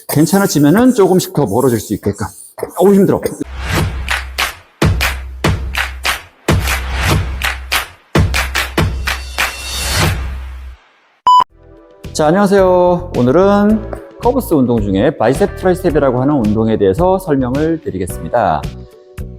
괜찮아지면은 조금씩 더 멀어질 수 있게끔. 어우, 힘들어. 자, 안녕하세요. 오늘은 커브스 운동 중에 바이셉 트라이셉이라고 하는 운동에 대해서 설명을 드리겠습니다.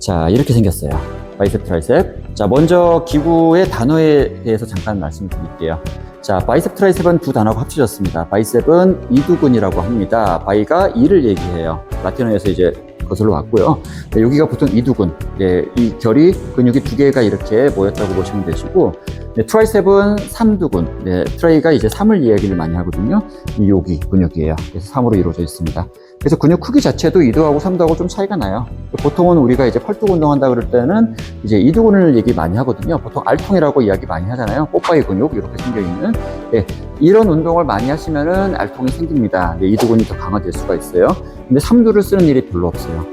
자, 이렇게 생겼어요. 바이셉 트라이셉. 자, 먼저 기구의 단어에 대해서 잠깐 말씀드릴게요. 자, 바이셉 트라이셉은 두 단어가 합쳐졌습니다. 바이셉은 이두근이라고 합니다. 바이가 이를 얘기해요. 라틴어에서 이제 거슬러 왔고요. 네, 여기가 보통 이두근. 네, 이 결이 근육이 두 개가 이렇게 모였다고 보시면 되시고, 네, 트라이셉은 삼두근. 네, 트라이가 이제 3을 이야기를 많이 하거든요. 이 여기 근육이에요. 그래서 3으로 이루어져 있습니다. 그래서 근육 크기 자체도 2두하고 3두하고 좀 차이가 나요. 보통은 우리가 이제 팔뚝 운동한다 그럴 때는 이제 이두근을 얘기 많이 하거든요. 보통 알통이라고 이야기 많이 하잖아요. 뽀빠이 근육 이렇게 생겨 있는. 네, 이런 운동을 많이 하시면은 알통이 생깁니다. 네, 이두근이 더 강화될 수가 있어요. 근데 3두를 쓰는 일이 별로 없어요.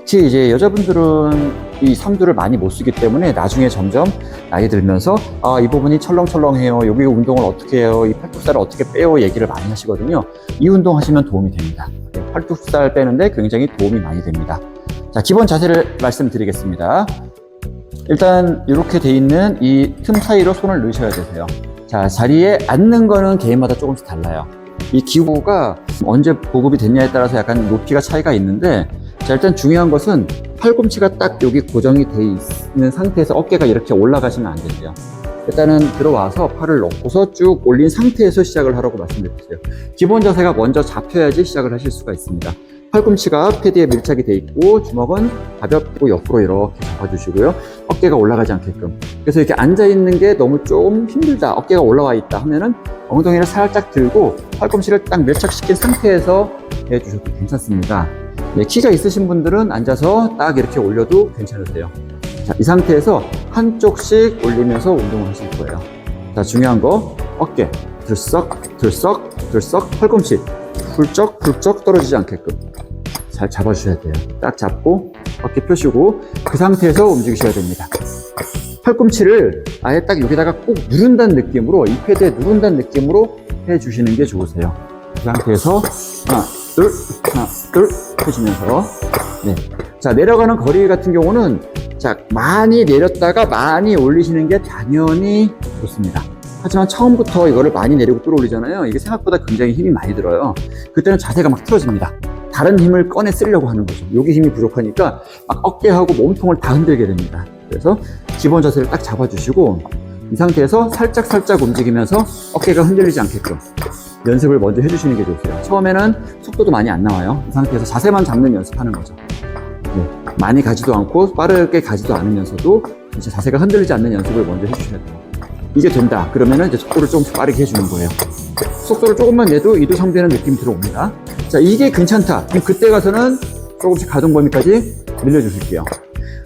특히 이제 여자분들은 이 3두를 많이 못 쓰기 때문에 나중에 점점 나이 들면서 이 부분이 철렁철렁해요. 여기 운동을 어떻게 해요? 이 팔뚝살을 어떻게 빼요? 얘기를 많이 하시거든요. 이 운동 하시면 도움이 됩니다. 팔뚝살 빼는데 굉장히 도움이 많이 됩니다. 자, 기본 자세를 말씀드리겠습니다. 일단 이렇게 돼 있는 이 틈 사이로 손을 넣으셔야 되세요. 자, 자리에 앉는 거는 개인마다 조금씩 달라요. 이 기구가 언제 보급이 됐냐에 따라서 약간 높이가 차이가 있는데, 자, 일단 중요한 것은 팔꿈치가 딱 여기 고정이 돼 있는 상태에서 어깨가 이렇게 올라가시면 안 된대요. 일단은 들어와서 팔을 넣고서 쭉 올린 상태에서 시작을 하라고 말씀드렸어요. 기본 자세가 먼저 잡혀야지 시작을 하실 수가 있습니다. 팔꿈치가 패드에 밀착이 돼 있고 주먹은 가볍고 옆으로 이렇게 잡아주시고요. 어깨가 올라가지 않게끔. 그래서 이렇게 앉아있는 게 너무 좀 힘들다, 어깨가 올라와 있다 하면은 엉덩이를 살짝 들고 팔꿈치를 딱 밀착시킨 상태에서 해주셔도 괜찮습니다. 네, 키가 있으신 분들은 앉아서 딱 이렇게 올려도 괜찮으세요. 자, 이 상태에서 한쪽씩 올리면서 운동을 하실 거예요. 자, 중요한 거 어깨 들썩 들썩 들썩, 팔꿈치 훌쩍 훌쩍 떨어지지 않게끔 잘 잡아주셔야 돼요. 딱 잡고 어깨 펴시고 그 상태에서 움직이셔야 됩니다. 팔꿈치를 아예 딱 여기다가 꼭 누른다는 느낌으로, 이 패드에 누른다는 느낌으로 해주시는 게 좋으세요. 그 상태에서 하나 둘 해주면서, 네. 자, 내려가는 거리 같은 경우는 자, 많이 내렸다가 많이 올리시는 게 당연히 좋습니다. 하지만 처음부터 이거를 많이 내리고 끌어올리잖아요. 이게 생각보다 굉장히 힘이 많이 들어요. 그때는 자세가 막 틀어집니다. 다른 힘을 꺼내 쓰려고 하는 거죠. 여기 힘이 부족하니까 막 어깨하고 몸통을 다 흔들게 됩니다. 그래서 기본 자세를 딱 잡아주시고 이 상태에서 살짝 움직이면서 어깨가 흔들리지 않게끔 연습을 먼저 해주시는 게 좋으세요. 처음에는 속도도 많이 안 나와요. 이 상태에서 자세만 잡는 연습하는 거죠. 네, 많이 가지도 않고 빠르게 가지도 않으면서도 이제 자세가 흔들리지 않는 연습을 먼저 해주셔야 돼요. 이게 된다 그러면은 이제 속도를 조금씩 빠르게 해주는 거예요. 속도를 조금만 내도 이두성대는 느낌이 들어옵니다. 자, 이게 괜찮다. 그럼 그때 가서는 조금씩 가동 범위까지 늘려주실게요.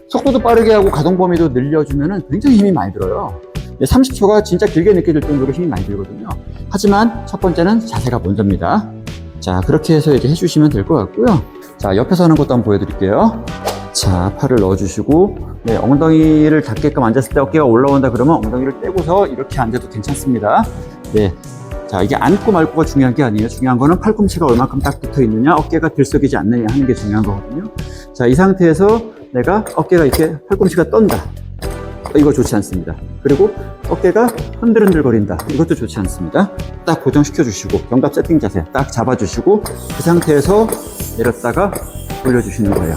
속도도 빠르게 하고 가동 범위도 늘려주면은 굉장히 힘이 많이 들어요. 30초가 진짜 길게 느껴질 정도로 힘이 많이 들거든요. 하지만 첫 번째는 자세가 먼저입니다. 자, 그렇게 해서 이제 해주시면 될 것 같고요. 자, 옆에서 하는 것도 한번 보여드릴게요. 자, 팔을 넣어주시고, 네, 엉덩이를 닿게끔 앉았을 때 어깨가 올라온다 그러면 엉덩이를 떼고서 이렇게 앉아도 괜찮습니다. 네. 자, 이게 앉고 말고가 중요한 게 아니에요. 중요한 거는 팔꿈치가 얼만큼 딱 붙어 있느냐, 어깨가 들썩이지 않느냐 하는 게 중요한 거거든요. 자, 이 상태에서 내가 어깨가 이렇게 팔꿈치가 떤다. 이거 좋지 않습니다. 그리고 어깨가 흔들흔들 거린다. 이것도 좋지 않습니다. 딱 고정시켜 주시고 견갑 세팅 자세 딱 잡아주시고 그 상태에서 내렸다가 올려주시는 거예요.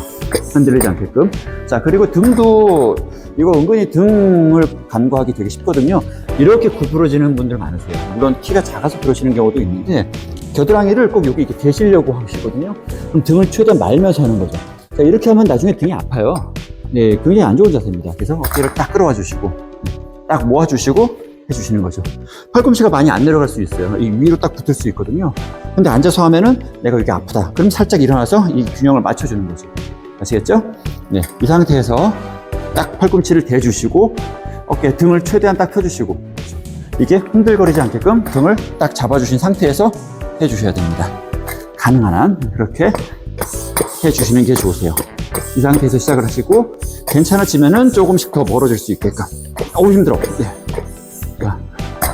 흔들리지 않게끔. 자, 그리고 등도 이거 은근히 등을 간과하기 되게 쉽거든요. 이렇게 구부러지는 분들 많으세요. 물론 키가 작아서 그러시는 경우도 있는데 겨드랑이를 꼭 여기 이렇게 대시려고 하시거든요. 그럼 등을 최대한 말면서 하는 거죠. 자, 이렇게 하면 나중에 등이 아파요. 네, 굉장히 안 좋은 자세입니다. 그래서 어깨를 딱 끌어와 주시고 딱 모아주시고 해주시는 거죠. 팔꿈치가 많이 안 내려갈 수 있어요. 이 위로 딱 붙을 수 있거든요. 근데 앉아서 하면은 내가 이게 아프다. 그럼 살짝 일어나서 이 균형을 맞춰주는 거죠. 아시겠죠? 네, 이 상태에서 딱 팔꿈치를 대주시고 어깨 등을 최대한 딱 펴주시고 이게 흔들거리지 않게끔 등을 딱 잡아주신 상태에서 해주셔야 됩니다. 가능한 한 그렇게 해주시는 게 좋으세요. 이 상태에서 시작을 하시고 괜찮아지면은 조금씩 더 멀어질 수 있게끔. 어우, 힘들어. 네.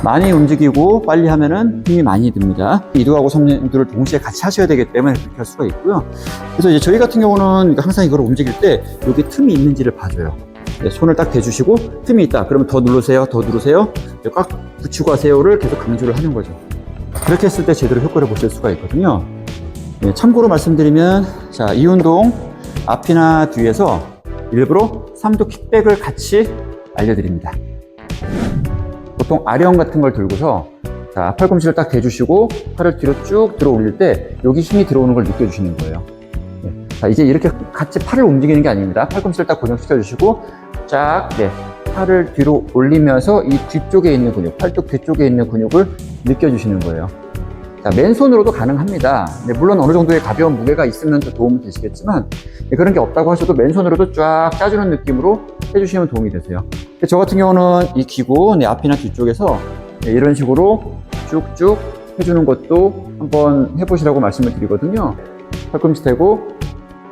많이 움직이고 빨리 하면은 힘이 많이 듭니다. 이두하고 섬유들을 동시에 같이 하셔야 되기 때문에 그렇게 할 수가 있고요. 그래서 이제 저희 같은 경우는 항상 이걸 움직일 때 여기 틈이 있는지를 봐줘요. 네, 손을 딱 대주시고 틈이 있다. 그러면 더 누르세요. 더 누르세요. 꽉 붙이고 하세요를 계속 강조를 하는 거죠. 그렇게 했을 때 제대로 효과를 보실 수가 있거든요. 네, 참고로 말씀드리면 자, 이 운동 앞이나 뒤에서 일부러 3두 킥백을 같이 알려드립니다. 보통 아령 같은 걸 들고서 자, 팔꿈치를 딱 대주시고 팔을 뒤로 쭉 들어 올릴 때 여기 힘이 들어오는 걸 느껴주시는 거예요. 네. 자, 이제 이렇게 같이 팔을 움직이는 게 아닙니다. 팔꿈치를 딱 고정시켜 주시고 쫙 네, 팔을 뒤로 올리면서 이 뒤쪽에 있는 근육, 팔뚝 뒤쪽에 있는 근육을 느껴주시는 거예요. 자, 맨손으로도 가능합니다. 네, 물론 어느 정도의 가벼운 무게가 있으면 더 도움이 되시겠지만 네, 그런 게 없다고 하셔도 맨손으로도 쫙 짜주는 느낌으로 해주시면 도움이 되세요. 저 같은 경우는 이 기구 네, 앞이나 뒤쪽에서 네, 이런 식으로 쭉쭉 해주는 것도 한번 해보시라고 말씀을 드리거든요. 팔꿈치 대고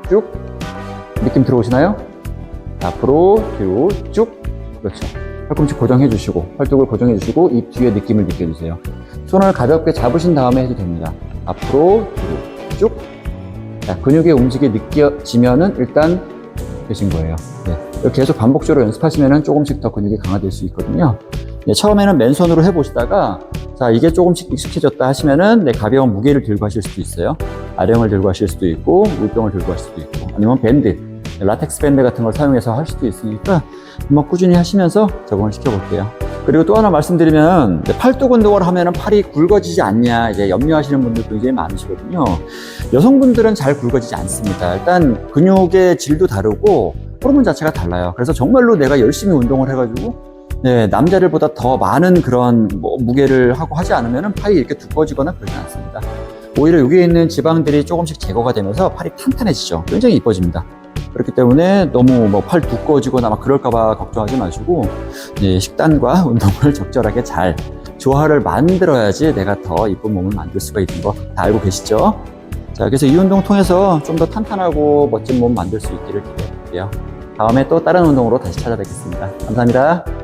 쭉 느낌 들어오시나요? 앞으로 뒤로 쭉 그렇죠. 팔꿈치 고정해 주시고 팔뚝을 고정해 주시고 이 뒤에 느낌을 느껴주세요. 손을 가볍게 잡으신 다음에 해도 됩니다. 앞으로 뒤로 쭉. 자, 근육의 움직임이 느껴지면은 일단 되신 거예요. 네. 이렇게 계속 반복적으로 연습하시면은 조금씩 더 근육이 강화될 수 있거든요. 네, 처음에는 맨손으로 해보시다가 자, 이게 조금씩 익숙해졌다 하시면은 네, 가벼운 무게를 들고 하실 수도 있어요. 아령을 들고 하실 수도 있고 물병을 들고 할 수도 있고 아니면 밴드, 라텍스 밴드 같은 걸 사용해서 할 수도 있으니까 한번 꾸준히 하시면서 적응을 시켜볼게요. 그리고 또 하나 말씀드리면 팔뚝 운동을 하면 팔이 굵어지지 않냐 이제 염려하시는 분들 굉장히 많으시거든요. 여성분들은 잘 굵어지지 않습니다. 일단 근육의 질도 다르고 호르몬 자체가 달라요. 그래서 정말로 내가 열심히 운동을 해가지고 네, 남자들보다 더 많은 그런 무게를 하고 하지 않으면 팔이 이렇게 두꺼워지거나 그러지 않습니다. 오히려 여기에 있는 지방들이 조금씩 제거가 되면서 팔이 탄탄해지죠. 굉장히 이뻐집니다. 그렇기 때문에 너무 팔 두꺼워지거나 막 그럴까봐 걱정하지 마시고 네, 식단과 운동을 적절하게 잘 조화를 만들어야지 내가 더 이쁜 몸을 만들 수가 있는 거 다 알고 계시죠? 자, 그래서 이 운동 통해서 좀 더 탄탄하고 멋진 몸 만들 수 있기를 기대할게요. 다음에 또 다른 운동으로 다시 찾아뵙겠습니다. 감사합니다.